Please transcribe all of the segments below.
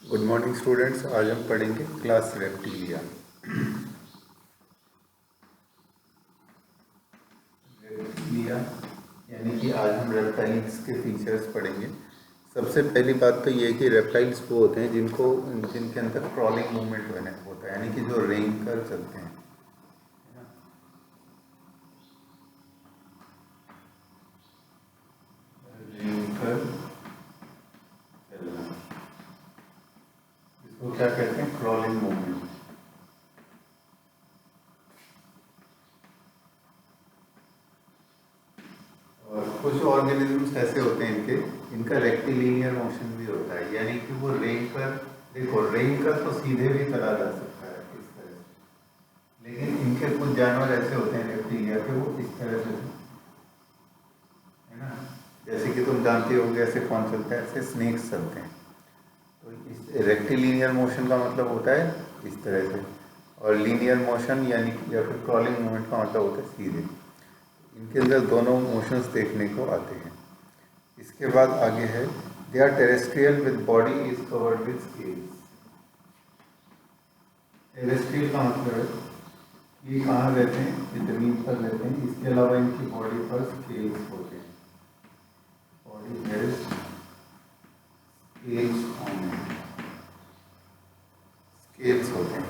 Good morning students. आज हम पढ़ेंगे क्लास रेप्टिलिया। रेप्टिलिया यानी कि आज हम रेप्टाइल्स के फीचर्स पढ़ेंगे। सबसे पहली बात तो ये है कि रेप्टाइल्स वो होते हैं जिनके अंदर क्रॉलिंग मूवमेंट होता है, यानी कि जो रेंग कर चलते हैं। रेंग कर चलना, इसको क्या कहते हैं? Crawling movement. और कुछ ऑर्गेनिजम्स ऐसे होते हैं इनका रेक्टिलिनियर मोशन भी होता है, यानी कि वो रेंग कर, देखो रेंग कर तो सीधे भी चला जा सकता है इस तरह से, लेकिन इनके कुछ जानवर ऐसे होते हैं रेप्टिलिया के, वो इस तरह से, है ना, जैसे कि तुम जानते होगे ऐसे कौन चलता है, ऐसे स्नेक्स चलते हैं। तो इस रेक्टिलिनियर मोशन का मतलब होता है इस तरह से, और लीनियर मोशन यानी कि या फिर क्रॉलिंग मूवमेंट का मतलब होता है सीधे। इनके अंदर दोनों मोशंस देखने को आते हैं। इसके बाद आगे है, they are terrestrial with body is covered with scales. Terrestrial का मतलब है ये कहाँ रहते हैं? ये जमीन पर रहते हैं। इसके अलावा इनकी बॉडी पर स्केल्स होते हैं। Body has scales on it, scales होते हैं।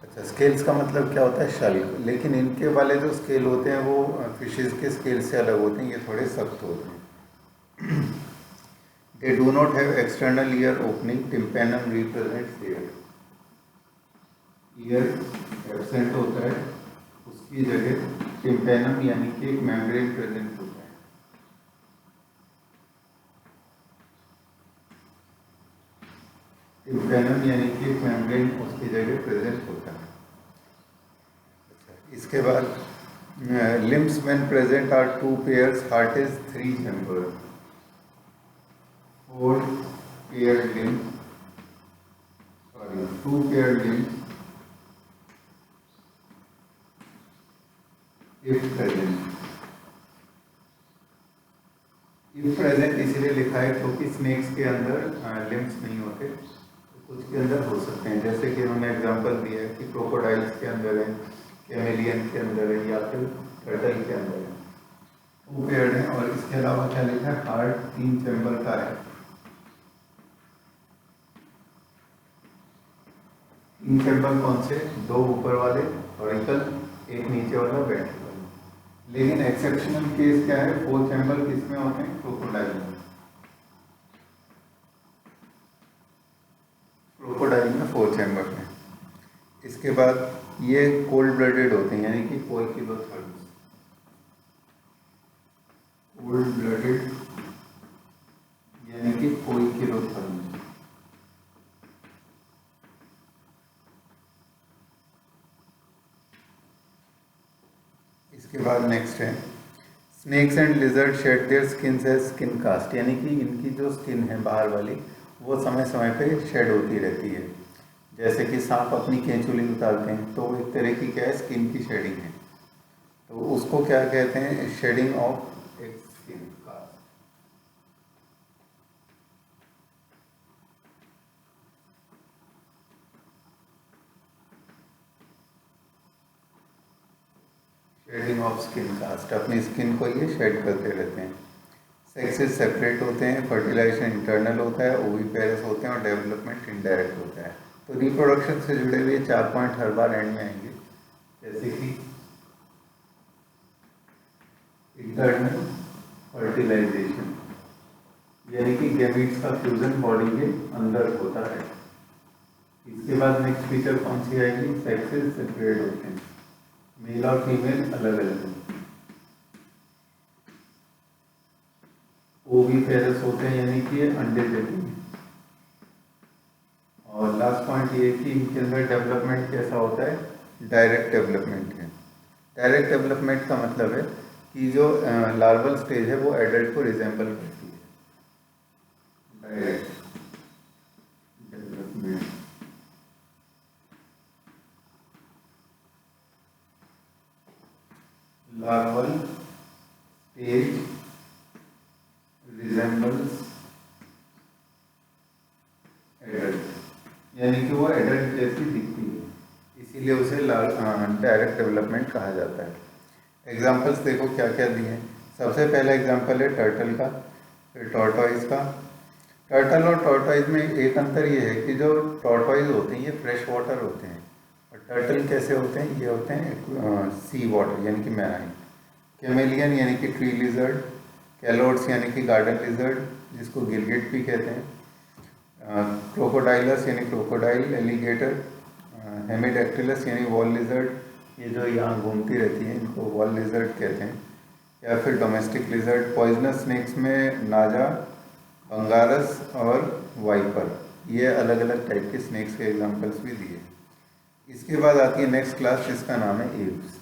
अच्छा, स्केल्स का मतलब क्या होता है? शल। लेकिन इनके वाले जो स्केल होते हैं वो फिशेस के स्केल से अलग होते हैं, ये थोड़े सख्त होते हैं। They do not have external ear opening. Tympanum represents ear. Year absent होता है, उसकी जगह टिम्पेनम यानी कि एक मेम्ब्रेन प्रेजेंट होता है। टिम्पेनम यानी कि एक मेम्ब्रेन उसकी जगह प्रेजेंट होता है। इसके बाद limbs when present are two pairs, heart is 3 chamber, 4 paired limbs, sorry 2 paired limbs if present. If present इसलिए लिखा है क्योंकि स्नेक्स के अंदर लिम्स नहीं होते, कुछ के अंदर हो सकते हैं, जैसे कि उन्होंने एग्जांपल दिया है कि क्रोकोडाइल्स के अंदर है, कैमेलियन के अंदर है, या फिर टर्टल के अंदर है, टू पेयर्ड है। और इसके अलावा क्या लिखा है? हार्ट 3 चैम्बर का है। 3 चैम्बर कौन से? 2 ऊपर वाले ऑरिकल, एक नीचे वाला वेंट्रिकल। लेकिन एक्सेप्शनल केस क्या है? 4 चैम्बर किसमें होते हैं? क्रोकोडाइल में। क्रोकोडाइल में 4 चैम्बर में। इसके बाद ये कोल्ड ब्लडेड होते हैं, यानी कि 4 किलोथर्ड्स। कोल्ड ब्लडेड यानी कि 4 किलोथर्ड्स। इसके बाद नेक्स्ट है, snakes and lizard shed their skin as skin cast, यानी कि इनकी जो स्किन है बाहर वाली वो समय समय पे शेड होती रहती है। जैसे कि सांप अपनी केंचुली उतारते हैं तो एक तरह की क्या है? स्किन की शेडिंग है। तो उसको क्या कहते हैं? शेडिंग ऑफ एक skin cast. Shedding of skin cast, अपनी स्किन को ये शेड करते रहते हैं। सेक्सेस सेपरेट होते हैं, फर्टिलाइजेशन इंटरनल होता है, ओविपेरस होते हैं, और डेवलपमेंट इनडायरेक्ट होता है। तो रिप्रोडक्शन से जुड़े हुए 4 पॉइंट हर बार एंड में आएंगे, जैसे कि इंटरनल फर्टिलाइजेशन यानी कि गैमीट्स का फ्यूजन बॉडी के अंदर होता है। इसके बाद नेक्स्ट फीचर कौन सी आएगी? सेक्सेस सेपरेट होते हैं, मेल और फीमेल अलग अलग होते हैं। ओविपेरस होते हैं यानी कि ये अंडे देते हैं। और लास्ट पॉइंट ये कि इनके अंदर डेवलपमेंट कैसा होता है? डायरेक्ट डेवलपमेंट है। डायरेक्ट डेवलपमेंट का मतलब है कि जो लार्वल स्टेज है वो एडल्ट को रिजेंबल करती है। Direct development, larval stage resembles adult। यानी कि वो एडल्ट जैसी दिखती है, इसीलिए उसे डायरेक्ट डेवलपमेंट कहा जाता है। एग्जाम्पल्स देखो क्या क्या दिए हैं। सबसे पहला एग्जाम्पल है टर्टल का, फिर टॉर्टोइज का। टर्टल और टॉर्टोइज में एक अंतर ये है कि जो टॉर्टोइज होते हैं ये फ्रेश वाटर होते हैं, और टर्टल कैसे होते हैं, ये होते हैं सी वाटर यानी कि मैराइन। कैमेलियन यानी कि ट्री लिजर्ड, कैलोट्स यानी कि गार्डन लिजर्ड जिसको गिलगिट भी कहते हैं, क्रोकोडाइलस यानी क्रोकोडाइल, एलिगेटर, हेमिडेक्टिलस यानी वॉल लिजर्ड, ये जो यहाँ घूमती रहती हैं इनको वॉल लिजर्ड कहते हैं, या फिर डोमेस्टिक लिजर्ड। पॉइजनस स्नेक्स में नाजा, बंगारस और वाइपर, ये अलग अलग टाइप के स्नेक्स के एग्जांपल्स भी दिए। इसके बाद आती है नेक्स्ट क्लास जिसका नाम है एव्स।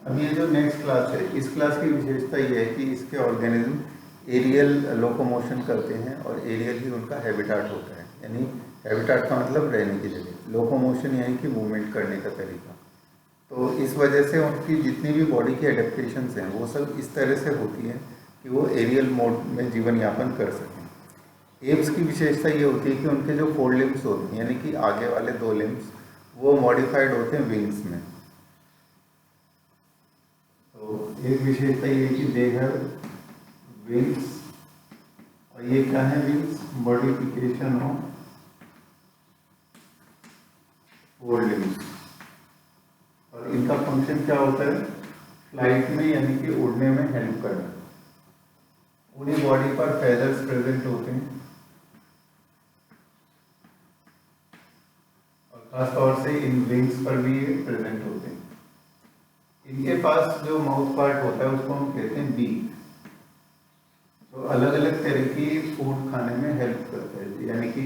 अब ये जो नेक्स्ट क्लास है, इस क्लास की विशेषता ये है कि इसके ऑर्गेनिज्म एरियल लोकोमोशन करते हैं और एरियल ही उनका हैबिटाट होता है। यानी हैबिटाट का मतलब रहने की जगह, लोकोमोशन यानी कि मूवमेंट करने का तरीका। तो इस वजह से उनकी जितनी भी बॉडी की एडेप्टेशंस हैं वो सब इस तरह से होती हैं कि वो एरियल मोड में जीवन यापन कर सकें। एप्स की विशेषता ये होती है कि उनके जो फोर लिम्स होते हैं यानी कि आगे वाले दो लिम्स वो मॉडिफाइड होते हैं विंग्स में। तो एक विशेषता ये है कि दे हैव विंग्स, और ये क्या है wings, modification of four limbs. और इनका फंक्शन क्या होता है, फ्लाइट में यानी कि उड़ने में हेल्प करना। पूरी बॉडी पर फेदर्स प्रेजेंट होते हैं और खासतौर से इन विंग्स पर भी ये प्रेजेंट होते हैं। इनके पास जो माउथ पार्ट होता है उसको हम कहते हैं बीक, तो अलग अलग तरह की फूड खाने में हेल्प करता है, यानी कि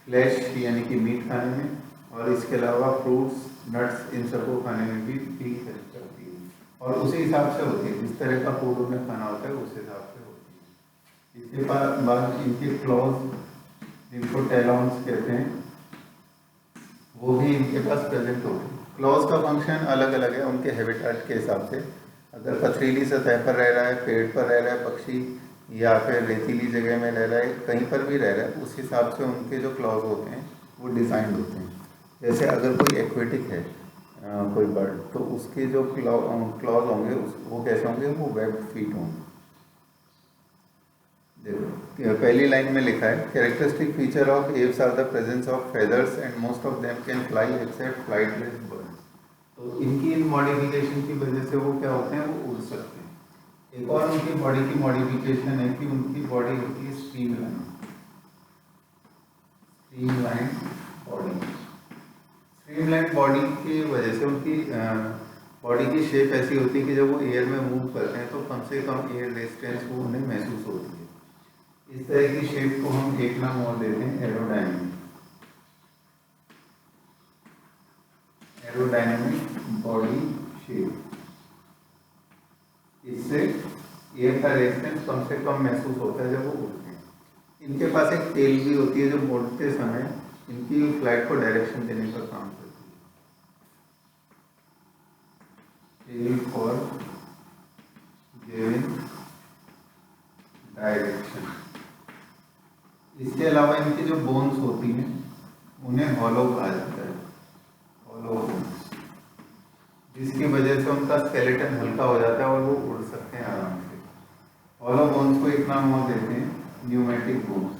फ्लैश यानी कि मीट खाने में, और इसके अलावा फ्रूट्स, नट्स, इन सबको खाने में भी बीक हेल्प करती है। और उसी हिसाब से होती है, जिस तरह का फूड उन्हें खाना होता है उस हिसाब से होती है। इसके बाद इनके क्लॉज जिनको टेलॉन्स कहते हैं वो भी इनके पास प्रेजेंट होते हैं। क्लॉज का फंक्शन अलग अलग है उनके हैबिटेट के हिसाब से। अगर पथरीली सतह पर रह रहा है, पेड़ पर रह रहा है पक्षी, या फिर रेतीली जगह में रह रहा है, कहीं पर भी रह रहा है, उस हिसाब से उनके जो क्लॉज होते हैं वो डिज़ाइंड होते हैं। जैसे अगर कोई एक्वेटिक है कोई बर्ड, तो उसके जो क्लॉज होंगे वो कैसे होंगे, वो वेब फीट होंगे। देखो पहली लाइन में लिखा है, characteristic feature of aves are the presence of feathers and most of them can fly except flightless birds. तो इनकी इन मॉडिफिकेशन की वजह से वो क्या होते हैं, वो उड़ सकते हैं। एक और उनकी बॉडी की मॉडिफिकेशन है कि उनकी बॉडी होती है स्ट्रीमलाइन बॉडी। स्ट्रीमलाइन बॉडी की वजह से उनकी बॉडी की शेप ऐसी होती है कि जब वो एयर में मूव करते हैं तो कम से कम एयर रेजिस्टेंस वो उन्हें महसूस होती है। इस तरह की शेप को हम एक नाम और देते हैं एरोडायनेमिक। एरोडायनेमिक बॉडी शेप, इससे एयर का रेजिस्टेंस कम से कम महसूस होता है जब वो उड़ते हैं। इनके पास एक टेल भी होती है जो उड़ते समय इनकी फ्लाइट को डायरेक्शन देने का काम करती है। Tail for giving direction. इसके अलावा इनकी जो बोन्स होती हैं उन्हें हॉलो कहा जाता है, हॉलो बोन्स, जिसकी वजह से उनका स्केलेटन हल्का हो जाता है और वो उड़ सकते हैं आराम से। हॉलो बोन्स को एक नाम और देते हैं न्यूमेटिक बोन्स।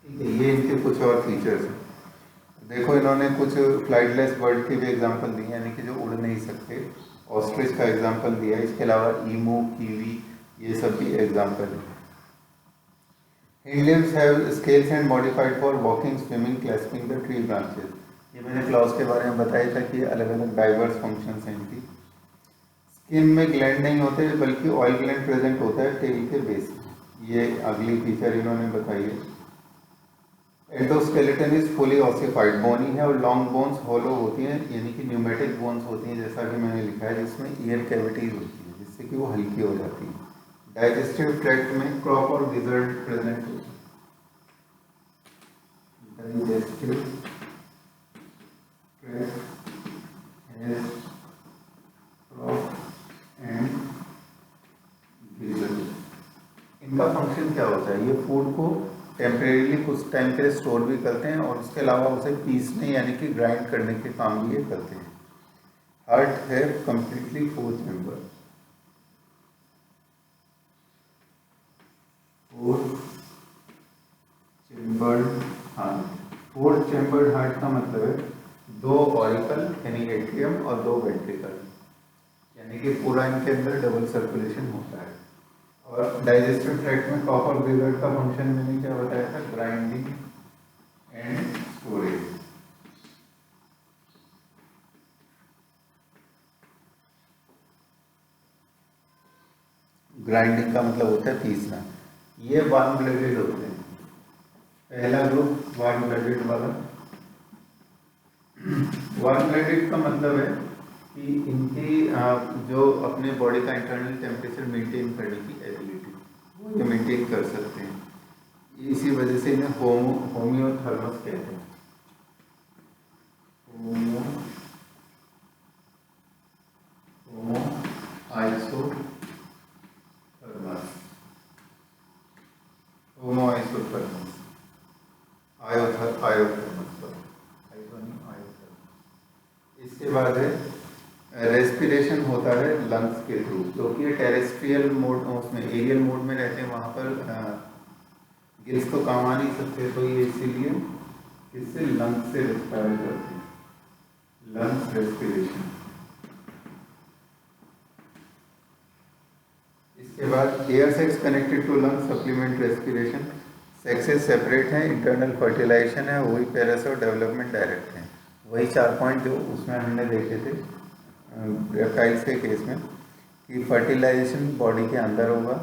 ठीक है, ये इनके कुछ और फीचर्स हैं। देखो इन्होंने कुछ फ्लाइटलेस बर्ड के भी एग्जांपल दिए, यानी कि जो उड़ नहीं सकते। ऑस्ट्रिच का एग्जांपल दिया है, इसके अलावा ईमू, कीवी, ये सब भी एग्जांपल है। Hind limbs have scales and modified for walking, swimming, clasping the tree branches. ये मैंने क्लॉज के बारे में बताया था कि अलग अलग डाइवर्स फंक्शंस हैं इनकी। स्किन में ग्लैंड नहीं होते बल्कि ऑयल ग्लैंड प्रेजेंट होता है टेल के बेस में। ये अगली फीचर इन्होंने बताई है। एंडोस्केलेटन इज फुली ऑसिफाइड, बोनी है और लॉन्ग बोन्स होलो होती हैं, यानी कि न्यूमेटिक बोन्स होती हैं, जैसा कि मैंने लिखा है, जिसमें ईयर कैविटीज होती है जिससे कि वो हल्की हो जाती है। डाइजेस्टिव ट्रैक्ट में क्रॉप और गिजर्ड प्रेजेंट होती है। Digestive tract has crop and gizzard. इनका फंक्शन क्या होता है, ये फूड को टेम्परेरीली कुछ टाइम के लिए स्टोर भी करते हैं और उसके अलावा उसे पीसने यानी कि ग्राइंड करने के काम भी ये करते हैं। हार्ट है completely 4 chamber, 4 chambered heart. 4 chambered heart का मतलब है 2 ऑरिकल यानी एट्रियम और 2 वेंट्रिकल, यानी कि पूरा इनके अंदर डबल सर्कुलेशन होता है। और डाइजेस्टिव ट्रैक्ट में कॉपर गिजर्ड का फंक्शन मैंने क्या बताया था, ग्राइंडिंग एंड स्टोरेज। ग्राइंडिंग का मतलब होता है पीसना। ये वार्म ब्लडेड होते हैं, पहला ग्रुप वार्म ब्लडेड वाला। वार्म ब्लडेड का मतलब है कि इनकी जो अपने बॉडी का इंटरनल टेम्परेचर मेंटेन करने की एबिलिटी वो ये मेंटेन कर सकते हैं, इसी वजह से इन्हें होमियोथर्मस कहते हैं। इसके बाद है रेस्पिरेशन होता है लंग्स के थ्रू, क्योंकि ये टेरेस्ट्रियल मोड उसमें एरियल मोड में रहते हैं, वहाँ पर गिल्स तो काम आ नहीं सकते, तो ये इसीलिए इससे लंग्स से रेस्पायर करते हैं, लंग्स रेस्पिरेशन। इसके बाद air sacs connected to lungs supplement respiration. Sacs separate हैं, इंटरनल फर्टिलाइजेशन है, वही पेरेस और डेवलपमेंट डायरेक्ट है। वही 4 पॉइंट जो उसमें हमने देखे थे रेप्टाइल्स के केस में, कि फर्टिलाइजेशन बॉडी के अंदर होगा,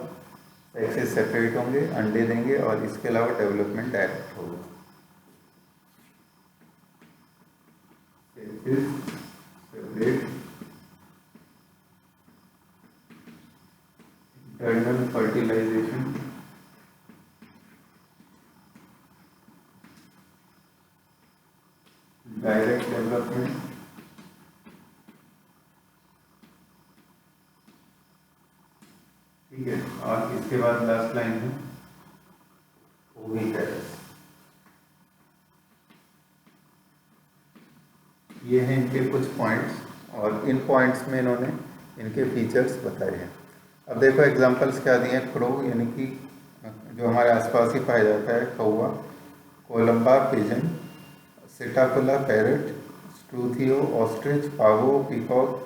सेक्सेस सेपरेट होंगे, अंडे देंगे, और इसके अलावा डेवलपमेंट डायरेक्ट होगा। Sexes separate, internal fertilisation, direct development, ठीक है। और इसके बाद लास्ट लाइन है ओविपेरस। ये हैं इनके कुछ पॉइंट्स, और इन पॉइंट्स में इन्होंने इनके फीचर्स बताए हैं। अब देखो एग्जांपल्स क्या दिए हैं। क्रो यानी कि जो हमारे आसपास ही पाया जाता है कौवा, Columba pigeon, Psittacula parrot, Struthio ostrich, Pavo peacock,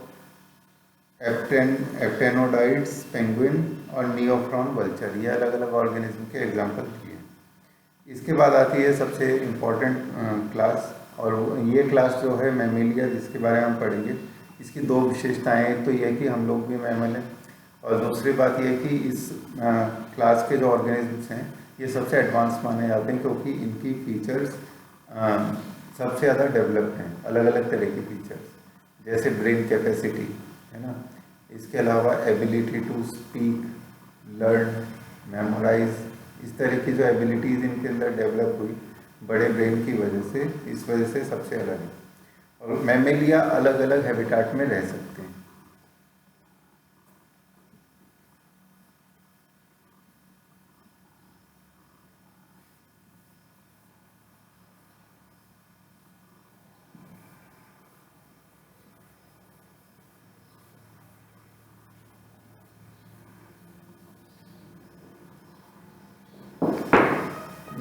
Aptenodytes penguin और नियोफ्रॉन वल्चर, ये अलग अलग ऑर्गेनिज्म के एग्जाम्पल दिए। इसके बाद आती है सबसे इम्पॉर्टेंट क्लास, और ये क्लास जो है मैमेलिया, जिसके बारे में हम पढ़ेंगे। इसकी 2 विशेषताएं, एक तो ये है कि हम लोग भी मैमल हैं, और दूसरी बात ये है कि इस क्लास के जो ऑर्गेनिजम्स हैं ये सबसे एडवांस माने जाते हैं, क्योंकि इनकी फीचर्स सबसे ज़्यादा डेवलप्ड हैं, अलग अलग तरह के फीचर्स, जैसे ब्रेन कैपेसिटी है ना, इसके अलावा ability to speak, learn, memorise, इस तरह की जो एबिलिटीज़ इनके अंदर डेवलप हुई बड़े ब्रेन की वजह से, इस वजह से सबसे अलग है। और मैमेलिया अलग अलग हैबिटाट में रह सकते हैं।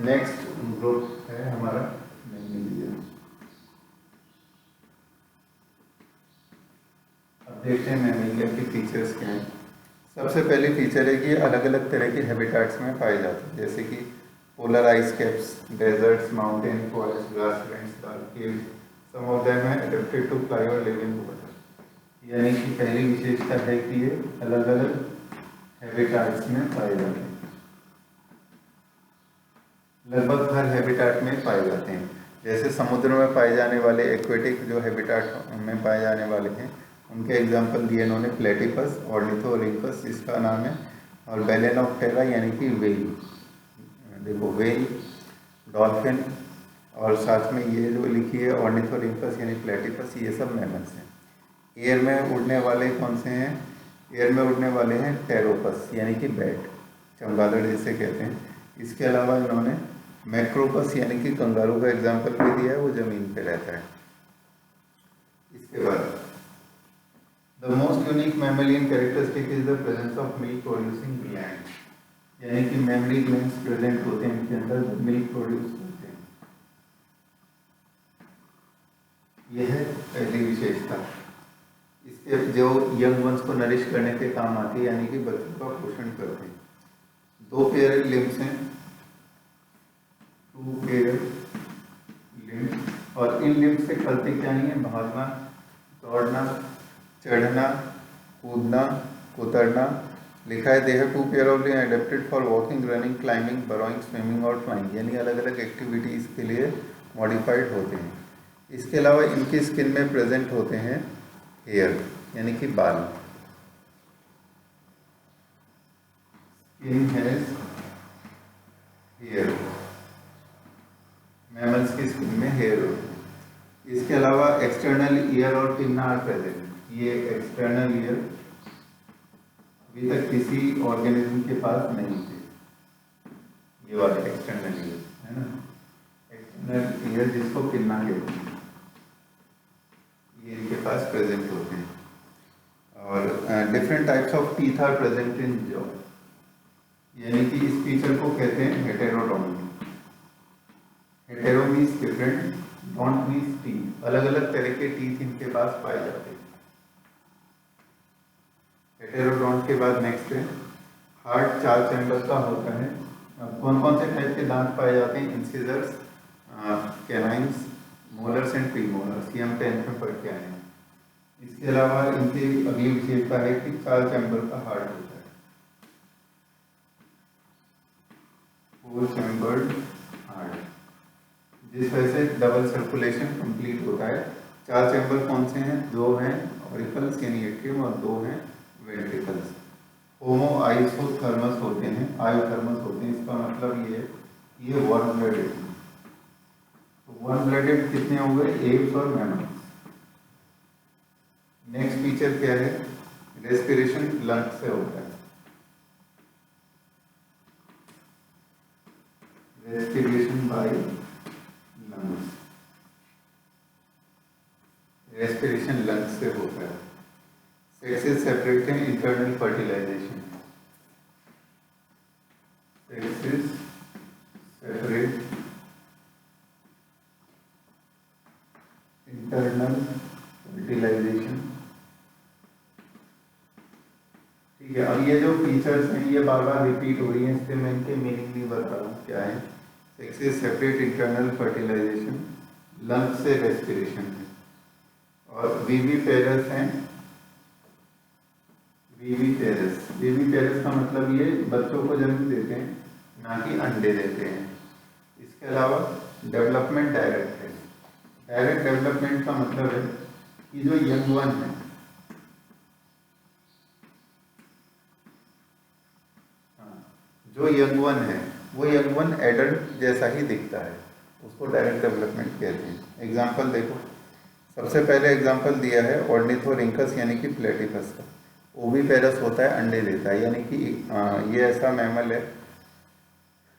नेक्स्ट ग्रुप है हमारा मैमेलिया। अब देखते हैं मैमेलिया की फीचर्स क्या हैं। सबसे पहली फीचर है कि अलग अलग तरह के हैबिटाट्स में पाए जाते हैं, जैसे कि polar ice caps, deserts, mountain, forest, grasslands, caves, some of them है अडेप्टेड टू फ्लाई और लिव इन वाटर। यानी कि पहली विशेषता है कि ये अलग अलग हैबिटाट्स में पाए जाते हैं। लगभग हर हैबिटाट में पाए जाते हैं। जैसे समुद्र में पाए जाने वाले एक्वेटिक जो हैबिटाट में पाए जाने वाले हैं उनके एग्जाम्पल दिए इन्होंने, प्लेटिपस, ऑर्निथोरिंकस इसका नाम है, और बेलेनोप्टेरा यानी कि वेल, देखो वेल, डॉल्फिन, और साथ में ये जो लिखी है ऑर्निथोरिंकस यानी प्लेटिपस, ये सब मैमल्स हैं। एयर में उड़ने वाले कौन से हैं? एयर में उड़ने वाले हैं टेरोपस यानी कि बैट, चमगादड़ जिसे कहते हैं। इसके अलावा इन्होंने मैक्रोपस यानी कि कंगारू का एग्जाम्पल भी दिया है, वो जमीन पे रहता है। इसके बाद the most unique mammalian characteristic is the presence of milk producing gland, यानी कि मेमरी ग्लैंड्स प्रेजेंट होते हैं इनके अंदर जो मिल्क प्रोड्यूस करते हैं। यह है पहली विशेषता। इसके जो यंग वंस को नरिश करने के काम आती है, यानी कि बच्चों का पोषण करते हैं। 2 पेयर लिम्स हैं, 2 पेयर लिम्स, और इन लिम्स से करते क्या नहीं है? भागना, दौड़ना, चढ़ना, कूदना, उतरना। लिखा है they have 2 pair of limbs adapted for walking, running, climbing, burrowing, swimming और फ्लाइंग, यानी अलग अलग एक्टिविटीज के लिए मॉडिफाइड होते हैं। इसके अलावा इनकी स्किन में प्रेजेंट होते हैं हेयर यानी कि बाल। स्किन हैज हेयर, मैमल्स की स्किन में हेयर होते हैं। इसके अलावा एक्सटर्नल ईयर और पिन्ना आर प्रेजेंट। ये एक्सटर्नल ईयर अभी तक किसी ऑर्गेनिज्म के पास नहीं थे, ये वाले एक्सटर्नल ईयर है ना, एक्सटर्नल ईयर जिसको पिन्ना कहते हैं, ये इनके पास प्रेजेंट होते हैं। और different types of teeth are present in jaw, यानी कि इस फीचर को कहते हैं heterodonty. Hetero means different, dont means teeth, अलग अलग तरह के टीथ इनके पास पाए जाते हैं। हेटेरोडोंट के बाद नेक्स्ट है हार्ट, 4 चैम्बर का होता है। कौन कौन से टाइप के दांत पाए जाते हैं? Incisors, canines, molars and premolars, ये हम 10th में पढ़ के आए हैं। इसके अलावा इनकी अगली विशेषता है कि 4 चैम्बर का हार्ट होता है, 4 चैम्बर्ड हार्ट, जिस वजह से डबल सर्कुलेशन कंप्लीट होता है। 4 चैम्बर कौन से हैं? 2 हैं ऑरिकल्स यानी एट्रियम और 2 हैं वेंट्रिकल्स। होमो आइसोथर्मस होते हैं, आयोथर्मस होते हैं, इसका मतलब ये है कि ये वार्म ब्लडेड। वन ब्लडेड कितने हो गए? एप्स और मैमल्स। नेक्स्ट फीचर क्या है? रेस्पिरेशन लंग्स से होता है, respiration by lungs, respiration lungs से होता है। सेक्सेस सेपरेट है, internal fertilisation, sexes separate, internal fertilisation. ठीक है, अब ये जो फीचर्स हैं ये बार बार रिपीट हो रही हैं, इससे मैं इनके मीनिंग नहीं बता रहा हूँ क्या है। Sexes separate, internal fertilisation, lungs से रेस्पिरेशन है, और विविपेरस हैं। विविपेरस का मतलब ये बच्चों को जन्म देते हैं, ना कि अंडे देते हैं। इसके अलावा डेवलपमेंट डायरेक्ट है। डायरेक्ट डेवलपमेंट का मतलब है कि जो यंग वन है, जो यंग वन है वो यंग वन एडल्ट जैसा ही दिखता है, उसको डायरेक्ट डेवलपमेंट कहते हैं। एग्जाम्पल देखो, सबसे पहले एग्जाम्पल दिया है ऑर्निथोरिंकस यानी कि प्लेटिपस का। ओविपेरस होता है, अंडे देता है, यानी कि ये ऐसा मैमल है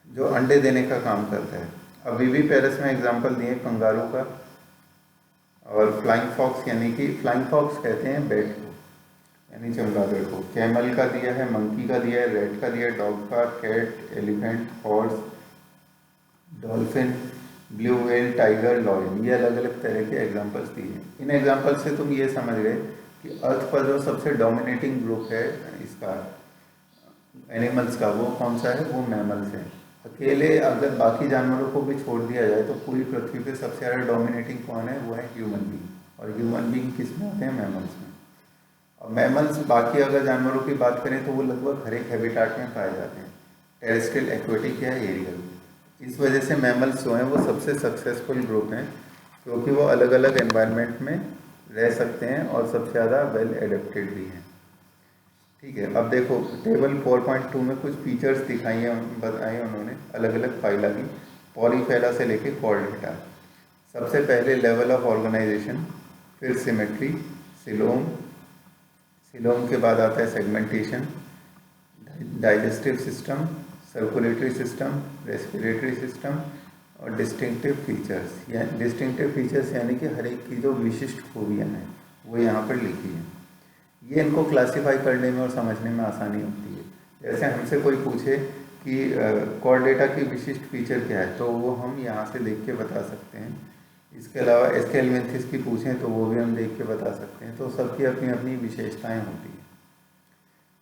जो अंडे देने का काम करता है। अब विविपेरस में एग्जाम्पल दिए कंगारू का, और फ्लाइंग फॉक्स यानी कि फ्लाइंग फॉक्स कहते हैं बैट को यानी चमगादड़ को। कैमल का दिया है, मंकी का दिया है, रेट का दिया है, डॉग का, cat, elephant, horse, dolphin, blue whale, tiger, lion, ये अलग अलग तरह के एग्जाम्पल्स दिए हैं। इन एग्जाम्पल से तुम ये समझ गए कि अर्थ पर जो सबसे डोमिनेटिंग ग्रुप है इसका एनिमल्स का, वो कौन सा है? वो मैमल्स है। अकेले अगर बाकी जानवरों को भी छोड़ दिया जाए तो पूरी पृथ्वी पे सबसे ज़्यादा डोमिनेटिंग कौन है? वो है ह्यूमन बीइंग। और ह्यूमन बीइंग किस में होते हैं? मैमल्स में। और मैमल्स बाकी अगर जानवरों की बात करें तो वो लगभग हर एक हैबिटाट में पाए जाते हैं, टेरेस्ट्रियल, एक्वेटिक या एरियल। इस वजह से मैमल्स जो हैं वो सबसे सक्सेसफुल ग्रुप हैं, क्योंकि वो अलग अलग एनवायरनमेंट में रह सकते हैं और सबसे ज़्यादा वेल एडेप्टेड भी हैं। ठीक है, अब देखो टेबल 4.2 में कुछ फीचर्स दिखाई हैं, बताए उन्होंने अलग अलग फाइला की, पॉलीफेला से लेके कॉर्डेटा। सबसे पहले लेवल ऑफ ऑर्गेनाइजेशन, फिर सिमेट्री, सिलोम, सिलोम के बाद आता है segmentation, digestive system, circulatory system, respiratory system और डिस्टिंक्टिव फीचर्स। या डिस्टिंक्टिव फीचर्स यानी कि हर एक की जो विशिष्ट खूबियाँ हैं वो यहाँ पर लिखी हैं। ये इनको क्लासिफाई करने में और समझने में आसानी होती है। जैसे हमसे कोई पूछे कि कॉर्डेटा की विशिष्ट फीचर क्या है, तो वो हम यहाँ से देख के बता सकते हैं। इसके अलावा एस्केलमेंथिस की पूछें तो वो भी हम देख के बता सकते हैं। तो सबकी अपनी अपनी विशेषताएं होती हैं।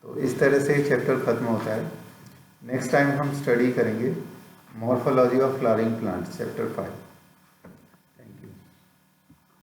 तो इस तरह से चैप्टर ख़त्म होता है। नेक्स्ट टाइम हम स्टडी करेंगे morphology of flowering plants, chapter 5।